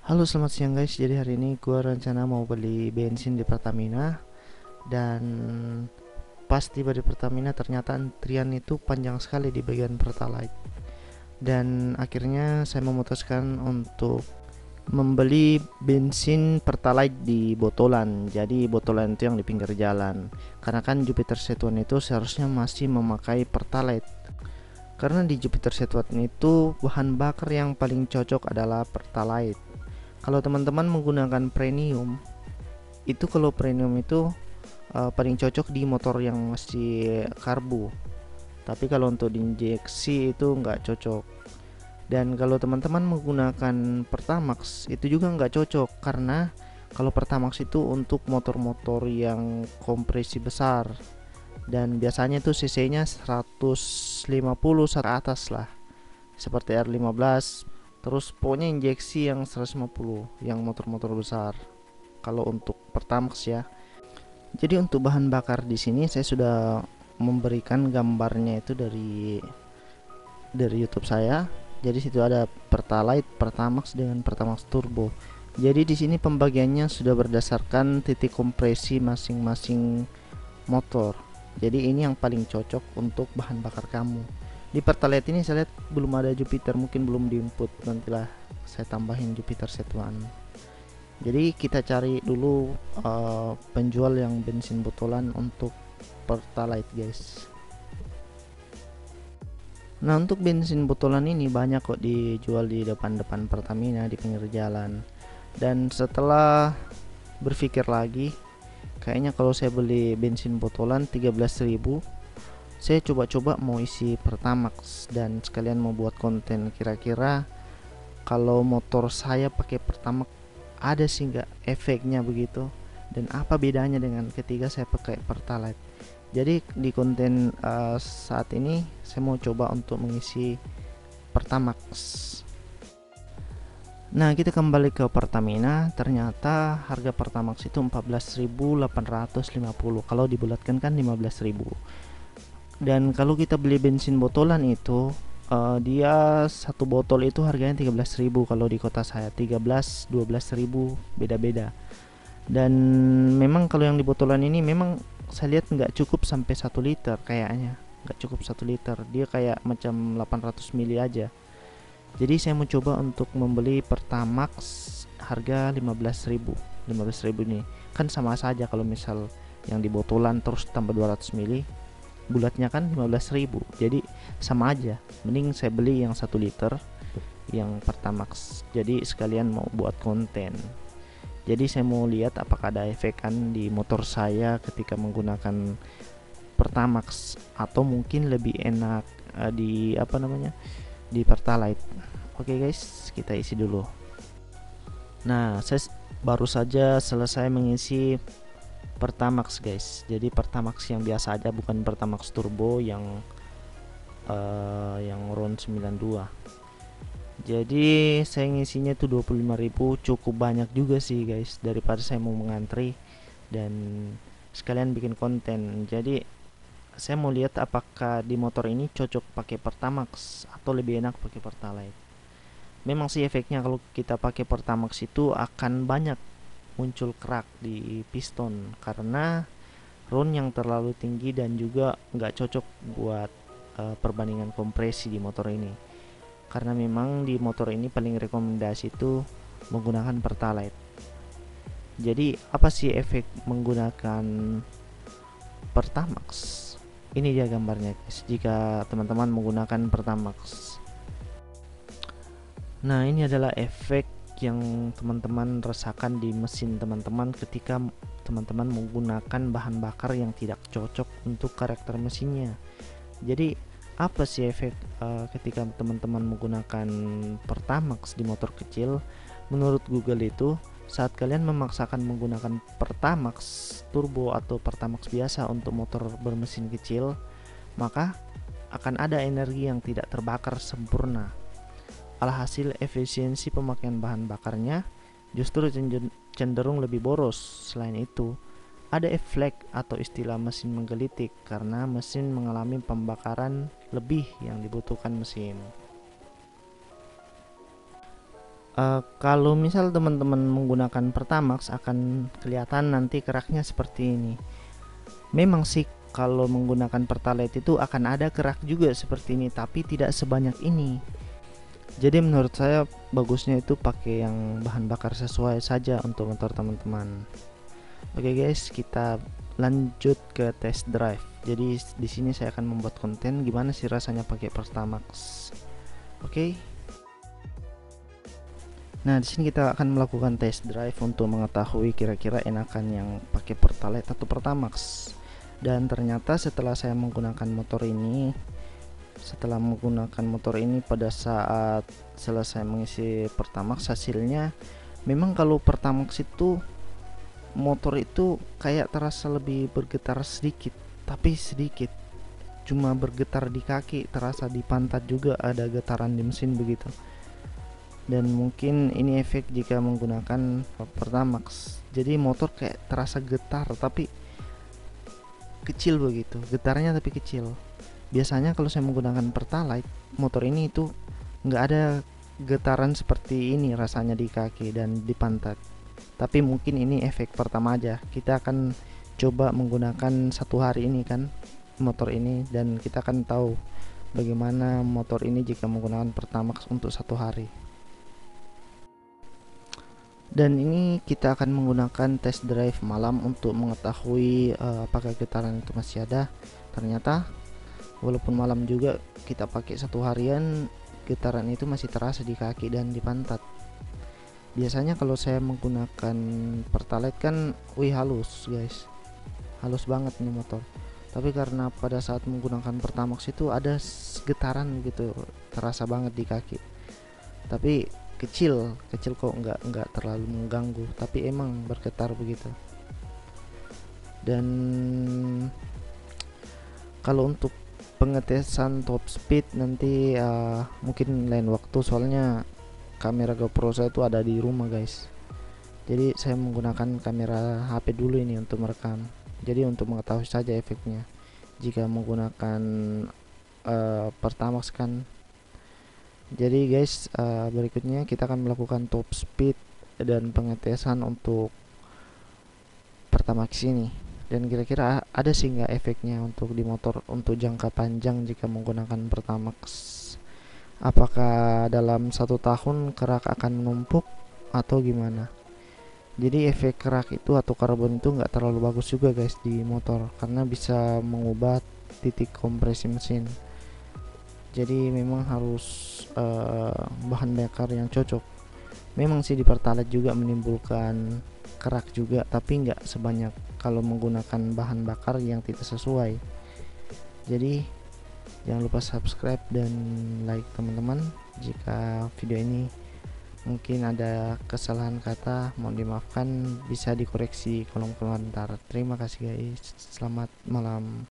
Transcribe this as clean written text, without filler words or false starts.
Halo, selamat siang guys. Jadi hari ini gue rencana mau beli bensin di Pertamina, dan pas tiba di Pertamina ternyata antrian itu panjang sekali di bagian Pertalite. Dan akhirnya saya memutuskan untuk membeli bensin Pertalite di botolan. Jadi botolan itu yang di pinggir jalan. Karena kan Jupiter Setuan itu seharusnya masih memakai Pertalite. Karena di Jupiter Setuan itu bahan bakar yang paling cocok adalah Pertalite. Kalau teman-teman menggunakan premium, itu kalau premium itu paling cocok di motor yang masih karbu. Tapi kalau untuk diinjeksi itu nggak cocok. Dan kalau teman-teman menggunakan Pertamax itu juga nggak cocok, karena kalau Pertamax itu untuk motor-motor yang kompresi besar, dan biasanya itu cc-nya 150 ke atas lah, seperti R15. Terus pokoknya injeksi yang 150, yang motor-motor besar kalau untuk Pertamax ya. Jadi untuk bahan bakar di sini saya sudah memberikan gambarnya itu dari YouTube saya. Jadi situ ada Pertalite, Pertamax dengan Pertamax Turbo. Jadi di sini pembagiannya sudah berdasarkan titik kompresi masing-masing motor. Jadi ini yang paling cocok untuk bahan bakar kamu. Di Pertalite ini saya lihat belum ada Jupiter, mungkin belum diinput, nantilah saya tambahin Jupiter Set1. Jadi kita cari dulu penjual yang bensin botolan untuk Pertalite guys. Nah, untuk bensin botolan ini banyak kok dijual di depan-depan Pertamina di pinggir jalan. Dan setelah berpikir lagi, kayaknya kalau saya beli bensin botolan 13.000, saya coba-coba mau isi Pertamax dan sekalian mau buat konten kira-kira kalau motor saya pakai Pertamax ada sih nggak efeknya begitu, dan apa bedanya dengan ketika saya pakai Pertalite. Jadi di konten saat ini saya mau coba untuk mengisi Pertamax. Nah, kita kembali ke Pertamina. Ternyata harga Pertamax itu 14.850. Kalau dibulatkan kan 15.000. Dan kalau kita beli bensin botolan itu dia satu botol itu harganya 13.000. Kalau di kota saya 13-12.000, beda-beda. Dan memang kalau yang di botolan ini memang saya lihat nggak cukup sampai 1 liter, kayaknya nggak cukup 1 liter, dia kayak macam 800 mili aja. Jadi saya mau coba untuk membeli Pertamax harga 15.000. 15.000 nih kan sama saja, kalau misal yang di botolan terus tambah 200 mili, bulatnya kan 15.000, jadi sama aja. Mending saya beli yang 1 liter yang Pertamax, jadi sekalian mau buat konten. Jadi saya mau lihat apakah ada efek kan di motor saya ketika menggunakan Pertamax, atau mungkin lebih enak di apa namanya, di Pertalite. Oke guys, kita isi dulu. Nah, saya baru saja selesai mengisi Pertamax guys. Jadi Pertamax yang biasa aja, bukan Pertamax Turbo yang RON 92. Jadi saya ngisinya tuh 25.000, cukup banyak juga sih guys, daripada saya mau mengantri dan sekalian bikin konten. Jadi saya mau lihat apakah di motor ini cocok pakai Pertamax atau lebih enak pakai Pertalite. Memang sih efeknya kalau kita pakai Pertamax itu akan banyak muncul kerak di piston karena RON yang terlalu tinggi dan juga nggak cocok buat perbandingan kompresi di motor ini. Karena memang di motor ini paling rekomendasi itu menggunakan Pertalite. Jadi apa sih efek menggunakan Pertamax? Ini dia gambarnya guys, jika teman-teman menggunakan Pertamax. Nah, ini adalah efek yang teman-teman rasakan di mesin teman-teman ketika teman-teman menggunakan bahan bakar yang tidak cocok untuk karakter mesinnya. Jadi apa sih efek ketika teman-teman menggunakan Pertamax di motor kecil? Menurut Google itu, saat kalian memaksakan menggunakan Pertamax Turbo atau Pertamax biasa untuk motor bermesin kecil, maka akan ada energi yang tidak terbakar sempurna. Alhasil efisiensi pemakaian bahan bakarnya justru cenderung lebih boros. Selain itu, ada efek atau istilah mesin menggelitik karena mesin mengalami pembakaran lebih yang dibutuhkan mesin. Kalau misal teman-teman menggunakan Pertamax akan kelihatan nanti keraknya seperti ini. Memang sih kalau menggunakan Pertalite itu akan ada kerak juga seperti ini, tapi tidak sebanyak ini. Jadi menurut saya bagusnya itu pakai yang bahan bakar sesuai saja untuk motor teman-teman. Oke guys, kita lanjut ke test drive. Jadi di sini saya akan membuat konten gimana sih rasanya pakai Pertamax. Oke. Nah, di sini kita akan melakukan test drive untuk mengetahui kira-kira enakan yang pakai Pertalite atau Pertamax. Dan ternyata setelah saya menggunakan motor ini, pada saat selesai mengisi Pertamax, hasilnya memang kalau Pertamax itu motor itu kayak terasa lebih bergetar sedikit, tapi sedikit, cuma bergetar di kaki, terasa di pantat juga ada getaran di mesin begitu. Dan mungkin ini efek jika menggunakan Pertamax, jadi motor kayak terasa getar tapi kecil begitu, getarnya tapi kecil. Biasanya kalau saya menggunakan Pertalite, motor ini itu nggak ada getaran seperti ini rasanya di kaki dan di pantat. Tapi mungkin ini efek pertama aja. Kita akan coba menggunakan 1 hari ini kan motor ini, dan kita akan tahu bagaimana motor ini jika menggunakan Pertamax untuk 1 hari. Dan ini kita akan menggunakan test drive malam untuk mengetahui apakah getaran itu masih ada. Ternyata walaupun malam juga kita pakai 1 harian, getaran itu masih terasa di kaki dan di pantat. Biasanya kalau saya menggunakan Pertalite kan halus guys, halus banget nih motor. Tapi karena pada saat menggunakan Pertamax itu ada getaran gitu, terasa banget di kaki. Tapi kecil kok, nggak terlalu mengganggu, tapi emang bergetar begitu. Dan kalau untuk pengetesan top speed nanti mungkin lain waktu, soalnya kamera GoPro saya itu ada di rumah guys. Jadi saya menggunakan kamera HP dulu ini untuk merekam. Jadi untuk mengetahui saja efeknya jika menggunakan Pertamax kan. Jadi guys, berikutnya kita akan melakukan top speed dan pengetesan untuk Pertamax ini. Dan kira-kira ada sih nggak efeknya untuk di motor untuk jangka panjang jika menggunakan Pertamax. Apakah dalam 1 tahun kerak akan menumpuk atau gimana? Jadi efek kerak itu atau karbon itu nggak terlalu bagus juga guys di motor, karena bisa mengubah titik kompresi mesin. Jadi memang harus bahan bakar yang cocok. Memang sih di Pertalite juga menimbulkan kerak juga, tapi nggak sebanyak kalau menggunakan bahan bakar yang tidak sesuai. Jadi jangan lupa subscribe dan like teman-teman. Jika video ini mungkin ada kesalahan kata, mohon dimaafkan, bisa dikoreksi kolom komentar. Terima kasih guys, selamat malam.